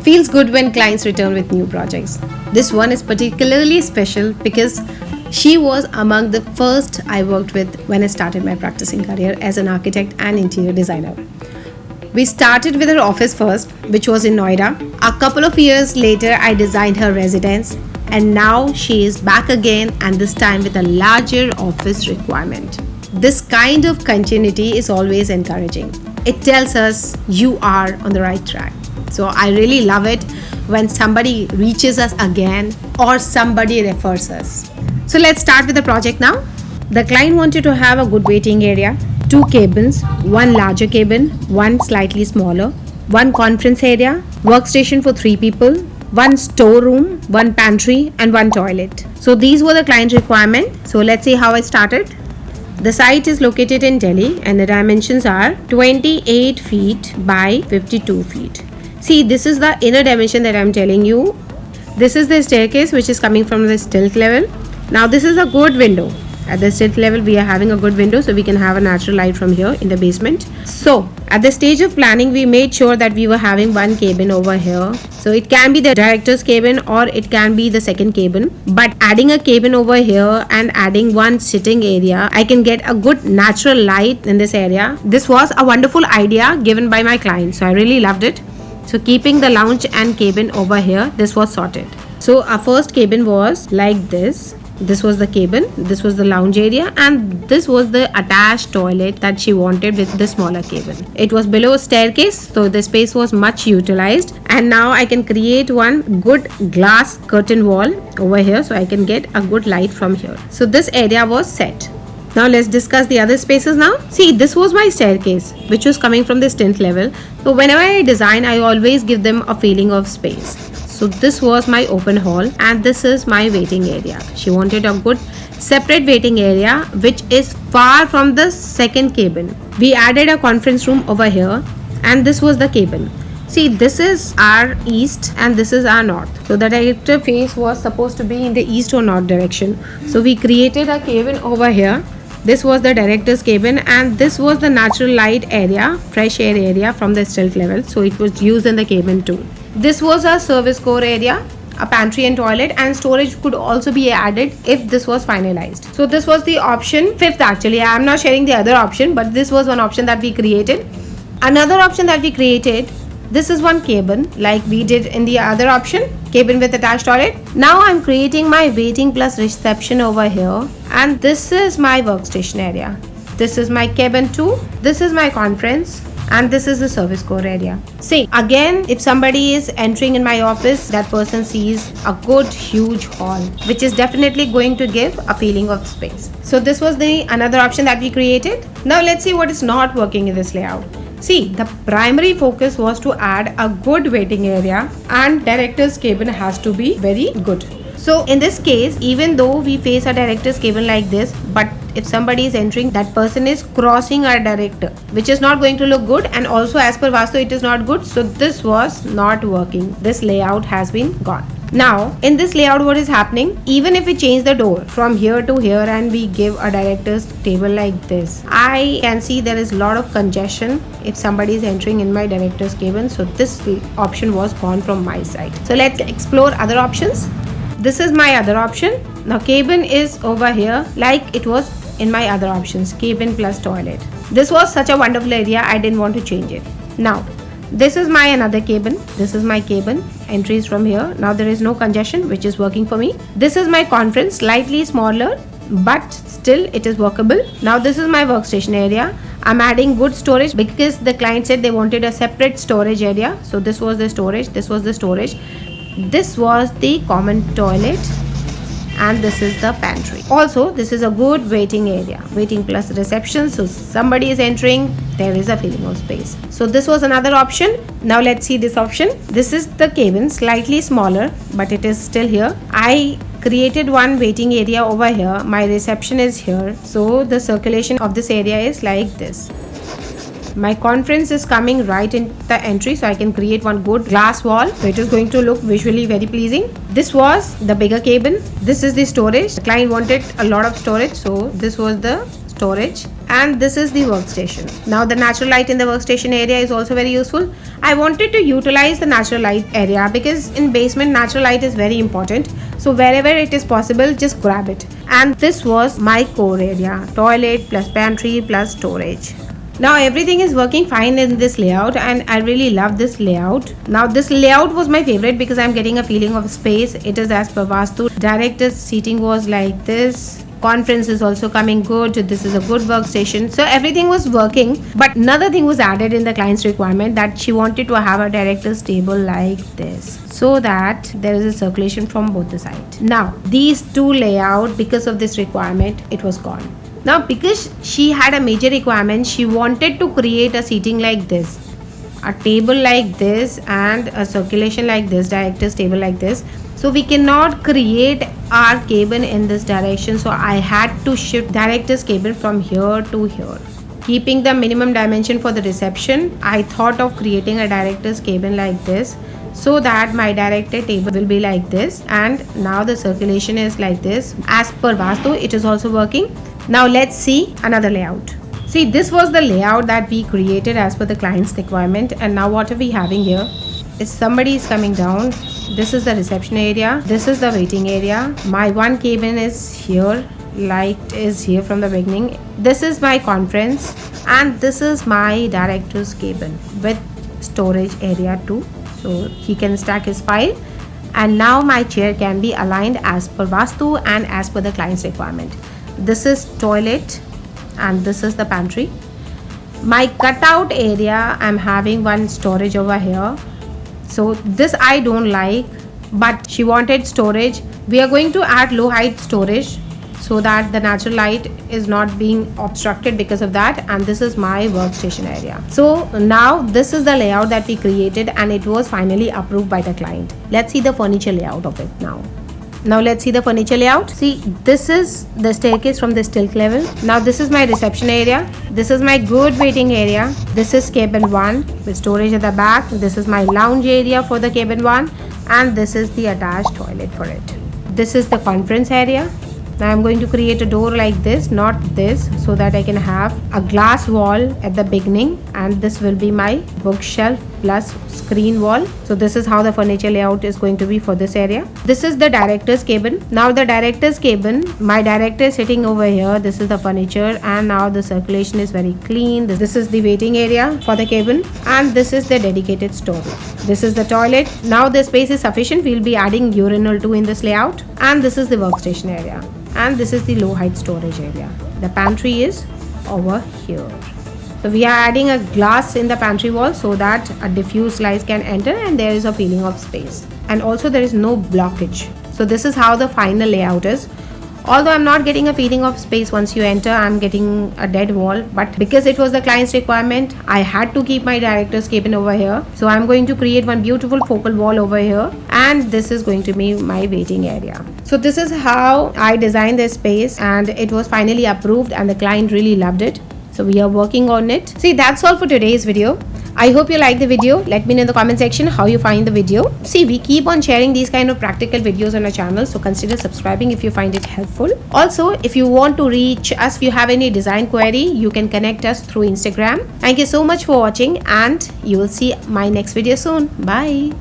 Feels good when clients return with new projects. This one is particularly special because she was among the first I worked with when I started my practicing career as an architect and interior designer. We started with her office first, which was in Noida. A couple of years later, I designed her residence, and now she is back again, and this time with a larger office requirement. This kind of continuity is always encouraging. It tells us you are on the right track. So I really love it when somebody reaches us again or somebody refers us. So let's start with the project now. The client wanted to have a good waiting area, 2 cabins, 1 larger cabin, 1 slightly smaller, 1 conference area, workstation for 3 people, 1 storeroom, 1 pantry and 1 toilet. So these were the client requirements. So let's see how I started. The site is located in Delhi and the dimensions are 28 feet by 52 feet. See, this is the inner dimension that I am telling you. This is the staircase which is coming from the stilt level. Now this is a good window. At the stilt level we are having a good window, so we can have a natural light from here in the basement. So at the stage of planning we made sure that we were having 1 cabin over here. So it can be the director's cabin or it can be the second cabin. But adding a cabin over here and adding 1 sitting area, I can get a good natural light in this area. This was a wonderful idea given by my client, so I really loved it. So keeping the lounge and cabin over here, this was sorted. So our first cabin was like this. This was the cabin, this was the lounge area, and this was the attached toilet that she wanted with the smaller cabin. It was below a staircase, so the space was much utilized. And now I can create 1 good glass curtain wall over here, so I can get a good light from here. So this area was set. Now let's discuss the other spaces now. See, this was my staircase which was coming from the stint level. So whenever I design, I always give them a feeling of space. So this was my open hall and this is my waiting area. She wanted a good separate waiting area which is far from the second cabin. We added a conference room over here and this was the cabin. See, this is our east and this is our north. So the director face was supposed to be in the east or north direction. So we created a cabin over here. This was the director's cabin and this was the natural light area, fresh air area from the stilt level. So it was used in the cabin too. This was a service core area, a pantry and toilet, and storage could also be added if this was finalized. So this was the option 5th actually. I am not sharing the other option, but this was one option that we created. Another option that we created, this is 1 cabin like we did in the other option, cabin with attached toilet. Now I'm creating my waiting plus reception over here and this is my workstation area. This is my cabin too. This is my conference. And this is the service core area. See, again, if somebody is entering in my office, that person sees a good huge hall, which is definitely going to give a feeling of space. So this was the another option that we created. Now let's see what is not working in this layout. See, the primary focus was to add a good waiting area and director's cabin has to be very good. So in this case, even though we face a director's cabin like this, but if somebody is entering, that person is crossing our director, which is not going to look good, and also as per Vastu it is not good. So this was not working. This layout has been gone. Now in this layout what is happening, even if we change the door from here to here and we give a director's table like this, I can see there is a lot of congestion if somebody is entering in my director's cabin. So this option was gone from my side. So let's explore other options. This is my other option. Now cabin is over here like it was in my other options, cabin plus toilet. This was such a wonderful area, I didn't want to change it. Now this is my another cabin. This is my cabin. Entries from here. Now there is no congestion, which is working for me. This is my conference, slightly smaller, but still it is workable. Now this is my workstation area. I'm adding good storage because the client said they wanted a separate storage area. So this was the storage, this was the storage. This was the common toilet and this is the pantry. Also, this is a good waiting area, waiting plus reception. So somebody is entering, there is a feeling of space. So this was another option. Now let's see this option. This is the cabin, slightly smaller, but it is still here. I created 1 waiting area over here. My reception is here. So the circulation of this area is like this. My conference is coming right in the entry, so I can create 1 good glass wall, so it is going to look visually very pleasing. This was the bigger cabin. This is the storage. The client wanted a lot of storage, so this was the storage. And this is the workstation. Now the natural light in the workstation area is also very useful. I wanted to utilize the natural light area because in basement natural light is very important. So wherever it is possible, just grab it. And this was my core area, toilet plus pantry plus storage. Now everything is working fine in this layout and I really love this layout. Now this layout was my favorite because I'm getting a feeling of space. It is as per Vastu. Director's seating was like this. Conference is also coming good. This is a good workstation. So everything was working, but another thing was added in the client's requirement that she wanted to have a director's table like this so that there is a circulation from both the sides. Now these two layout, because of this requirement, it was gone. Now because she had a major requirement, she wanted to create a seating like this, a table like this and a circulation like this, director's table like this. So we cannot create our cabin in this direction. So I had to shift director's cabin from here to here. Keeping the minimum dimension for the reception, I thought of creating a director's cabin like this so that my director table will be like this. And now the circulation is like this. As per Vastu, it is also working. Now let's see another layout. See, this was the layout that we created as per the client's requirement. And now what are we having here? If somebody is coming down, this is the reception area, this is the waiting area. My one cabin is here, light is here from the beginning. This is my conference and this is my director's cabin with storage area too. So he can stack his file. And now my chair can be aligned as per Vastu and as per the client's requirement. This is toilet and this is the pantry. My cutout area, I'm having one storage over here. So this I don't like, but she wanted storage. We are going to add low height storage so that the natural light is not being obstructed because of that. And this is my workstation area. So now this is the layout that we created and it was finally approved by the client. Let's see the furniture layout of it now. Now let's see the furniture layout. See, this is the staircase from this tilt level. Now this is my reception area. This is my good waiting area. This is cabin 1 with storage at the back. This is my lounge area for the cabin 1 and this is the attached toilet for it. This is the conference area. Now I'm going to create a door like this, not this, so that I can have a glass wall at the beginning and this will be my bookshelf plus screen wall. So this is how the furniture layout is going to be for this area. This is the director's cabin. Now the director's cabin, my director is sitting over here. This is the furniture and now the circulation is very clean. This is the waiting area for the cabin and this is the dedicated storage. This is the toilet. Now the space is sufficient. We'll be adding urinal too in this layout and this is the workstation area. And this is the low height storage area. The pantry is over here. So we are adding a glass in the pantry wall so that a diffuse light can enter and there is a feeling of space. And also there is no blockage. So this is how the final layout is. Although I'm not getting a feeling of space once you enter, I'm getting a dead wall. But because it was the client's requirement, I had to keep my director's cabin over here. So I'm going to create one beautiful focal wall over here. And this is going to be my waiting area. So this is how I designed this space and it was finally approved and the client really loved it. So we are working on it. See, that's all for today's video. I hope you like the video. Let me know in the comment section how you find the video. See, we keep on sharing these kind of practical videos on our channel. So consider subscribing if you find it helpful. Also, if you want to reach us, if you have any design query, you can connect us through Instagram. Thank you so much for watching and you will see my next video soon. Bye.